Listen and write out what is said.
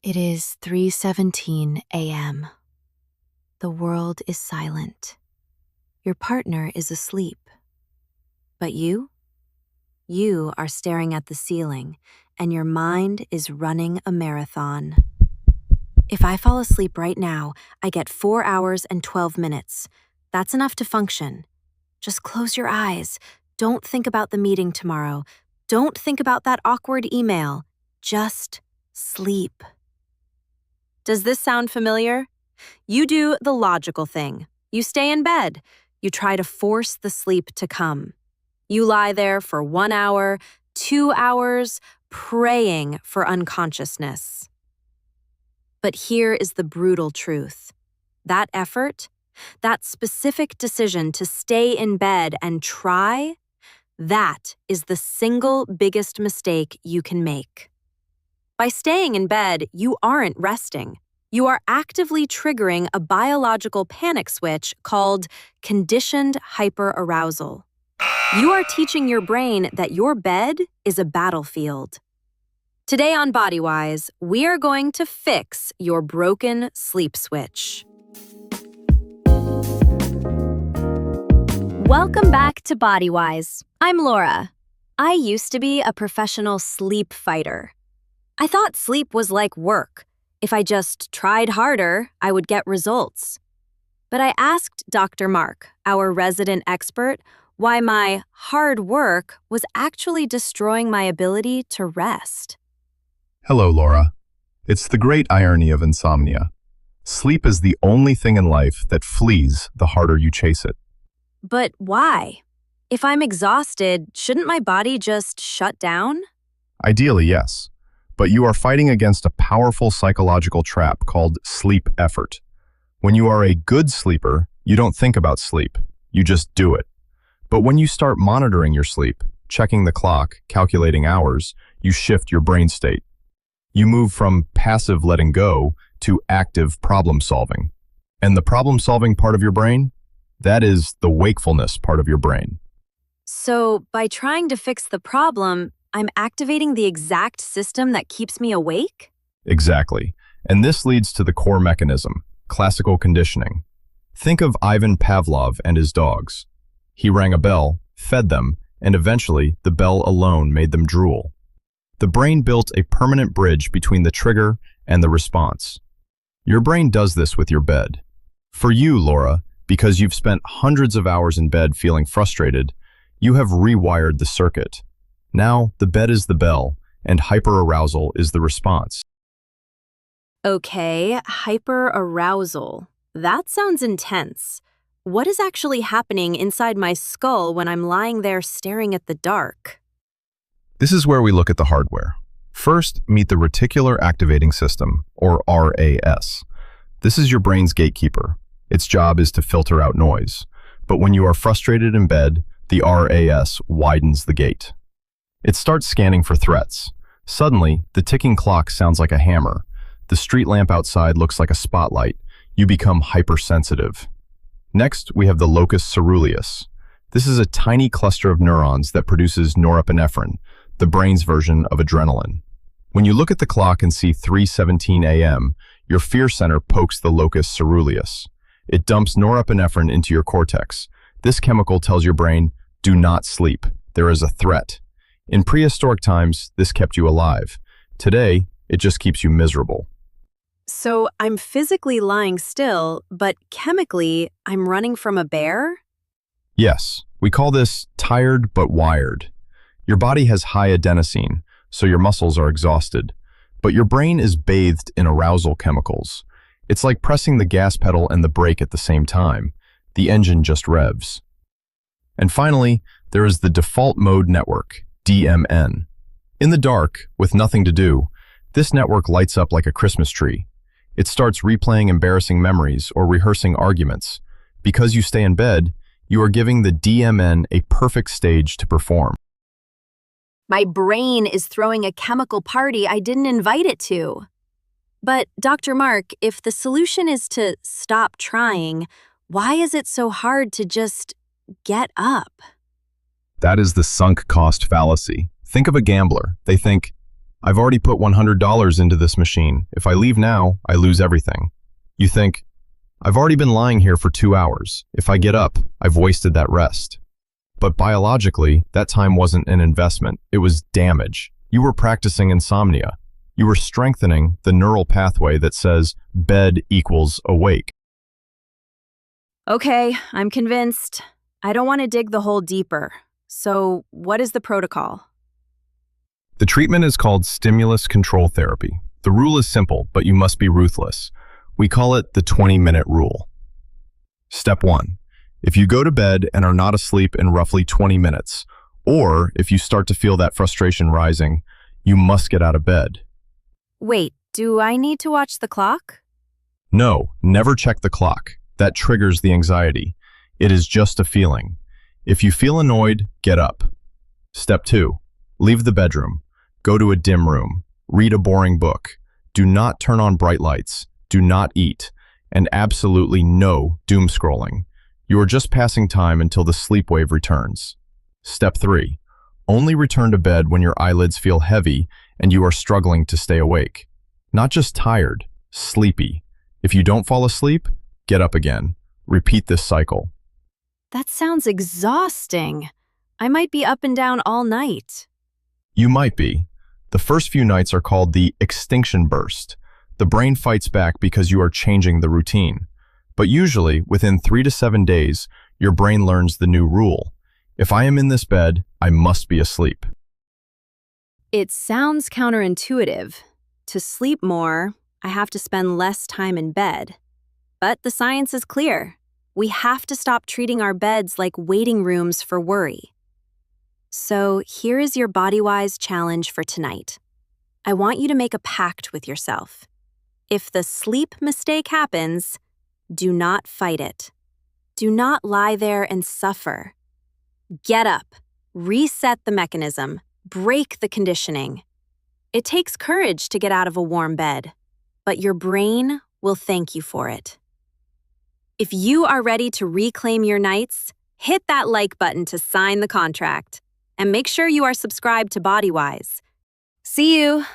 It is 3:17 a.m. The world is silent. Your partner is asleep. But you are staring at the ceiling, and your mind is running a marathon. If I fall asleep right now, I get 4 hours and 12 minutes. That's enough to function. Just close your eyes. Don't think about the meeting tomorrow. Don't think about that awkward email. Just sleep. Does this sound familiar? You do the logical thing. You stay in bed. You try to force the sleep to come. You lie there for 1 hour, 2 hours, praying for unconsciousness. But here is the brutal truth. That effort, that specific decision to stay in bed and try, that is the single biggest mistake you can make. By staying in bed, you aren't resting. You are actively triggering a biological panic switch called conditioned hyperarousal. You are teaching your brain that your bed is a battlefield. Today on BodyWise, we are going to fix your broken sleep switch. Welcome back to BodyWise. I'm Laura. I used to be a professional sleep fighter. I thought sleep was like work. If I just tried harder, I would get results. But I asked Dr. Mark, our resident expert, why my hard work was actually destroying my ability to rest. Hello, Laura. It's the great irony of insomnia. Sleep is the only thing in life that flees the harder you chase it. But why? If I'm exhausted, shouldn't my body just shut down? Ideally, yes. But you are fighting against a powerful psychological trap called sleep effort. When you are a good sleeper, you don't think about sleep. You just do it. But when you start monitoring your sleep, checking the clock, calculating hours, you shift your brain state. You move from passive letting go to active problem solving. And the problem solving part of your brain? That is the wakefulness part of your brain. So by trying to fix the problem, I'm activating the exact system that keeps me awake? Exactly. And this leads to the core mechanism, classical conditioning. Think of Ivan Pavlov and his dogs. He rang a bell, fed them, and eventually the bell alone made them drool. The brain built a permanent bridge between the trigger and the response. Your brain does this with your bed. For you, Laura, because you've spent hundreds of hours in bed feeling frustrated, you have rewired the circuit. Now, the bed is the bell, and hyperarousal is the response. Okay, hyperarousal. That sounds intense. What is actually happening inside my skull when I'm lying there staring at the dark? This is where we look at the hardware. First, meet the reticular activating system, or RAS. This is your brain's gatekeeper. Its job is to filter out noise. But when you are frustrated in bed, the RAS widens the gate. It starts scanning for threats. Suddenly, the ticking clock sounds like a hammer. The street lamp outside looks like a spotlight. You become hypersensitive. Next, we have the locus ceruleus. This is a tiny cluster of neurons that produces norepinephrine, the brain's version of adrenaline. When you look at the clock and see 3:17 a.m., your fear center pokes the locus ceruleus. It dumps norepinephrine into your cortex. This chemical tells your brain, do not sleep. There is a threat. In prehistoric times, this kept you alive. Today, it just keeps you miserable. So I'm physically lying still, but chemically, I'm running from a bear? Yes, we call this tired but wired. Your body has high adenosine, so your muscles are exhausted. But your brain is bathed in arousal chemicals. It's like pressing the gas pedal and the brake at the same time. The engine just revs. And finally, there is the default mode network, DMN. In the dark, with nothing to do, this network lights up like a Christmas tree. It starts replaying embarrassing memories or rehearsing arguments. Because you stay in bed, you are giving the DMN a perfect stage to perform. My brain is throwing a chemical party I didn't invite it to. But Dr. Mark, if the solution is to stop trying, why is it so hard to just get up? That is the sunk cost fallacy. Think of a gambler. They think, I've already put $100 into this machine. If I leave now, I lose everything. You think, I've already been lying here for 2 hours. If I get up, I've wasted that rest. But biologically, that time wasn't an investment. It was damage. You were practicing insomnia. You were strengthening the neural pathway that says bed equals awake. Okay, I'm convinced. I don't want to dig the hole deeper. So, what is the protocol? The treatment is called stimulus control therapy. The rule is simple, but you must be ruthless. We call it the 20-minute rule. Step 1. If you go to bed and are not asleep in roughly 20 minutes, or if you start to feel that frustration rising, you must get out of bed. Wait, do I need to watch the clock? No, never check the clock. That triggers the anxiety. It is just a feeling. If you feel annoyed, get up. Step 2. Leave the bedroom. Go to a dim room. Read a boring book. Do not turn on bright lights. Do not eat. And absolutely no doom scrolling. You are just passing time until the sleep wave returns. Step 3. Only return to bed when your eyelids feel heavy and you are struggling to stay awake. Not just tired, sleepy. If you don't fall asleep, get up again. Repeat this cycle. That sounds exhausting. I might be up and down all night. You might be. The first few nights are called the extinction burst. The brain fights back because you are changing the routine. But usually, within 3 to 7 days, your brain learns the new rule. If I am in this bed, I must be asleep. It sounds counterintuitive. To sleep more, I have to spend less time in bed. But the science is clear. We have to stop treating our beds like waiting rooms for worry. So here is your body-wise challenge for tonight. I want you to make a pact with yourself. If the sleep mistake happens, do not fight it. Do not lie there and suffer. Get up, reset the mechanism, break the conditioning. It takes courage to get out of a warm bed, but your brain will thank you for it. If you are ready to reclaim your nights, hit that like button to sign the contract. And make sure you are subscribed to BodyWise. See you!